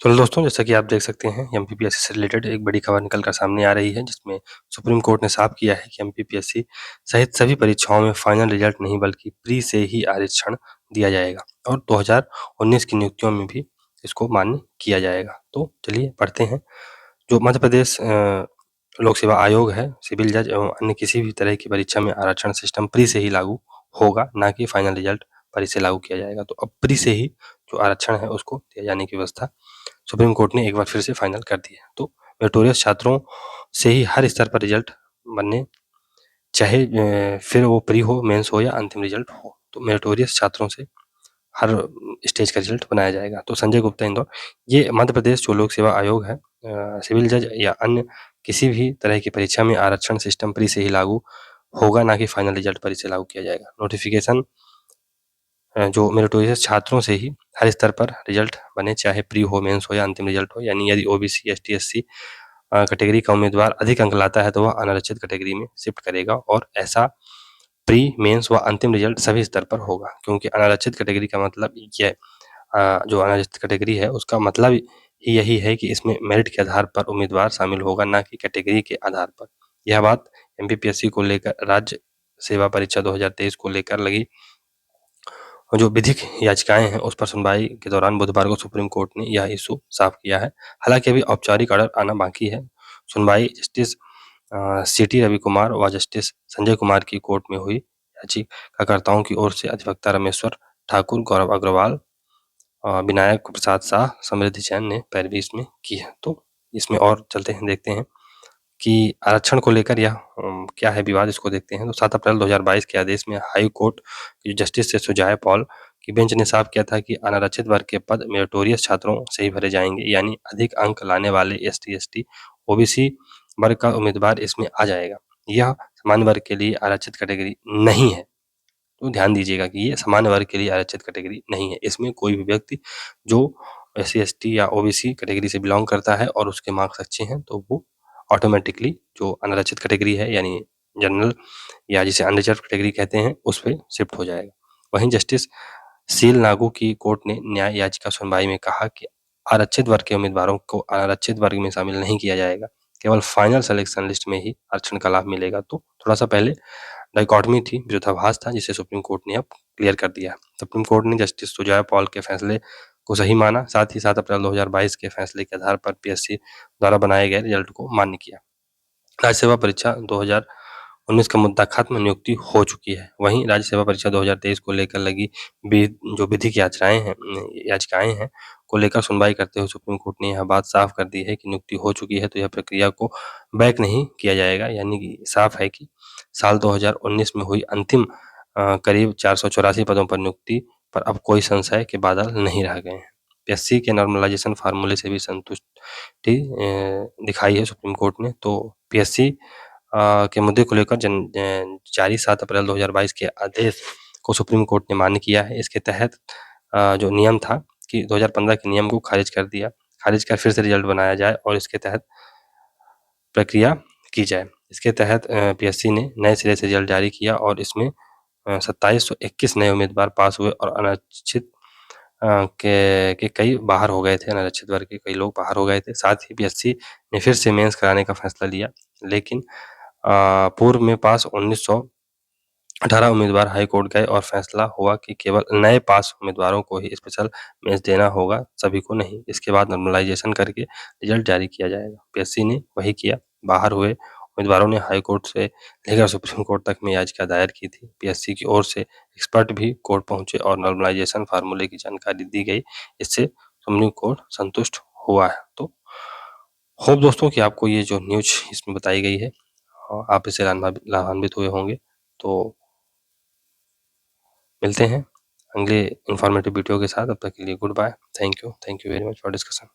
तो दोस्तों, जैसा कि आप देख सकते हैं, एमपीपीएससी से रिलेटेड एक बड़ी खबर निकल कर सामने आ रही है, जिसमें सुप्रीम कोर्ट ने साफ किया है कि एमपीपीएससी सहित सभी परीक्षाओं में फाइनल रिजल्ट नहीं बल्कि प्री से ही आरक्षण दिया जाएगा और 2019 की नियुक्तियों में भी इसको मान्य किया जाएगा। तो चलिए पढ़ते हैं। जो मध्य प्रदेश लोक सेवा आयोग है, सिविल जज एवं अन्य किसी भी तरह की परीक्षा में आरक्षण सिस्टम प्री से ही लागू होगा, ना कि फाइनल रिजल्ट पर इसे लागू किया जाएगा। तो अब प्री से ही जो आरक्षण है उसको दिए जाने की व्यवस्था सुप्रीम कोर्ट ने एक बार फिर से फाइनल कर दी है। तो मेरिटोरियस छात्रों से ही हर स्तर पर रिजल्ट बनने, चाहे फिर वो प्री हो, मेंस हो या अंतिम रिजल्ट हो, तो मेरिटोरियस छात्रों से हर स्टेज का रिजल्ट बनाया जाएगा। तो संजय गुप्ता इंदौर, ये मध्य प्रदेश जो लोक सेवा आयोग है, सिविल जज या अन्य किसी भी तरह की परीक्षा में आरक्षण सिस्टम प्री से ही लागू होगा, ना कि फाइनल रिजल्ट पर इसे लागू किया जाएगा। नोटिफिकेशन जो मेरिटोरियस छात्रों से ही हर स्तर पर रिजल्ट बने, चाहे प्री हो, मेंस हो या अंतिम रिजल्ट हो। यानी यदि ओबीसी, एसटी, एससी कैटेगरी का उम्मीदवार अधिक अंक लाता है तो वह अनारक्षित कैटेगरी में शिफ्ट करेगा, और ऐसा प्री, मेंस व अंतिम रिजल्ट सभी स्तर पर होगा। क्योंकि अनारक्षित कैटेगरी का मतलब ये जो अनारक्षित कैटेगरी है उसका मतलब ही यही है कि इसमें मेरिट के आधार पर उम्मीदवार शामिल होगा, ना कि कैटेगरी के आधार पर। यह बात एमपीपीएससी को लेकर राज्य सेवा परीक्षा 2023 को लेकर लगी जो विधिक याचिकाएं हैं उस पर सुनवाई के दौरान बुधवार को सुप्रीम कोर्ट ने यह इशू साफ किया है। हालांकि अभी औपचारिक ऑर्डर आना बाकी है। सुनवाई जस्टिस सीटी रविकुमार व जस्टिस संजय कुमार की कोर्ट में हुई। याचिकाकर्ताओं की ओर से अधिवक्ता रमेश्वर ठाकुर, गौरव अग्रवाल, विनायक प्रसाद शाह, समृद्धि जैन ने पैरवी इसमें की है। तो इसमें और चलते हैं, देखते हैं कि आरक्षण को लेकर यह क्या है विवाद, इसको देखते हैं। तो 7 अप्रैल 2022 के आदेश में हाई कोर्ट की जस्टिस से सुजाय पॉल की बेंच ने साफ किया था कि अनारक्षित वर्ग के पद मेरिटोरियस छात्रों से ही भरे जाएंगे, यानी अधिक अंक लाने वाले एसटी, एसटी, ओबीसी वर्ग का उम्मीदवार इसमें आ जाएगा। यह सामान्य वर्ग के लिए आरक्षित कैटेगरी नहीं है। तो ध्यान दीजिएगा कि ये सामान्य वर्ग के लिए आरक्षित कैटेगरी नहीं है। इसमें कोई भी व्यक्ति जो एससी, एसटी या ओबीसी कैटेगरी से बिलोंग करता है और उसके मार्क्स अच्छे हैं तो वो ऑटोमेटिकली जो अनारक्षित कैटेगरी है, यानी जनरल या जिसे अनरिजर्व कैटेगरी कहते हैं, उस पे शिफ्ट हो जाएगा। वहीं जस्टिस सील नागू की कोर्ट ने न्याय याचिका सुनवाई में कहा कि आरक्षित वर्ग के उम्मीदवारों को आरक्षित वर्ग में शामिल नहीं किया जाएगा, केवल फाइनल सिलेक्शन लिस्ट में ही आरक्षण का लाभ मिलेगा। तो थोड़ा सा पहले डाइकोटमी थी, विरोधाभास था, जिसे सुप्रीम कोर्ट ने अब क्लियर कर दिया। सुप्रीम कोर्ट ने जस्टिस सुजय पॉल के फैसले को सही माना, साथ ही 7 अप्रैल 2022 के फैसले के आधार पर पीएससी द्वारा बनाए गए रिजल्ट को मान्य किया। राज्य सेवा परीक्षा 2019 का मुद्दा खत्म, नियुक्ति हो चुकी है। वहीं राज्य सेवा परीक्षा 2023 को लेकर लगी जो विधिक याचिकाएं हैं को लेकर सुनवाई करते हुए सुप्रीम कोर्ट ने यह बात साफ कर दी है कि नियुक्ति हो चुकी है तो यह प्रक्रिया को बैक नहीं किया जाएगा। यानी कि साफ है कि साल 2019 में हुई अंतिम करीब 484 पदों पर नियुक्ति पर अब कोई संशय के बादल नहीं रह गए हैं। पीएससी के नॉर्मलाइजेशन फार्मूले से भी संतुष्टि दिखाई है सुप्रीम कोर्ट ने। तो पीएससी के मुद्दे को लेकर जारी 7 अप्रैल 2022 के आदेश को सुप्रीम कोर्ट ने मान्य किया है। इसके तहत जो नियम था कि 2015 के नियम को खारिज कर फिर से रिजल्ट बनाया जाए और इसके तहत प्रक्रिया की जाए। इसके तहत पीएससी ने नए सिरे से रिजल्ट जारी किया और इसमें 2721 नए उम्मीदवार पास हुए और अनारक्षित के कई बाहर हो गए थे, अनारक्षित वर्ग के कई लोग बाहर हो गए थे। साथ ही पीएससी ने फिर से मेंस कराने का फैसला लिया, लेकिन पूर्व में पास 1918 उम्मीदवार हाई कोर्ट गए और फैसला हुआ कि केवल नए पास उम्मीदवारों को ही स्पेशल मेंस देना होगा, सभी को नहीं। इसके बाद नॉर्मलाइजेशन करके रिजल्ट जारी किया जाएगा। पीएससी ने वही किया। बाहर हुए उम्मीदवारों ने हाई कोर्ट से लेकर सुप्रीम कोर्ट तक में याचिका दायर की थी। पीएससी की ओर से एक्सपर्ट भी कोर्ट पहुंचे और नॉर्मलाइजेशन फार्मूले की जानकारी दी गई। इससे सुप्रीम कोर्ट संतुष्ट हुआ है। तो होप दोस्तों कि आपको ये जो न्यूज इसमें बताई गई है आप इससे लाभान्वित हुए होंगे। तो मिलते हैं अगले इंफॉर्मेटिव वीडियो के साथ। तब तक के लिए good bye. Thank you very much for discussion.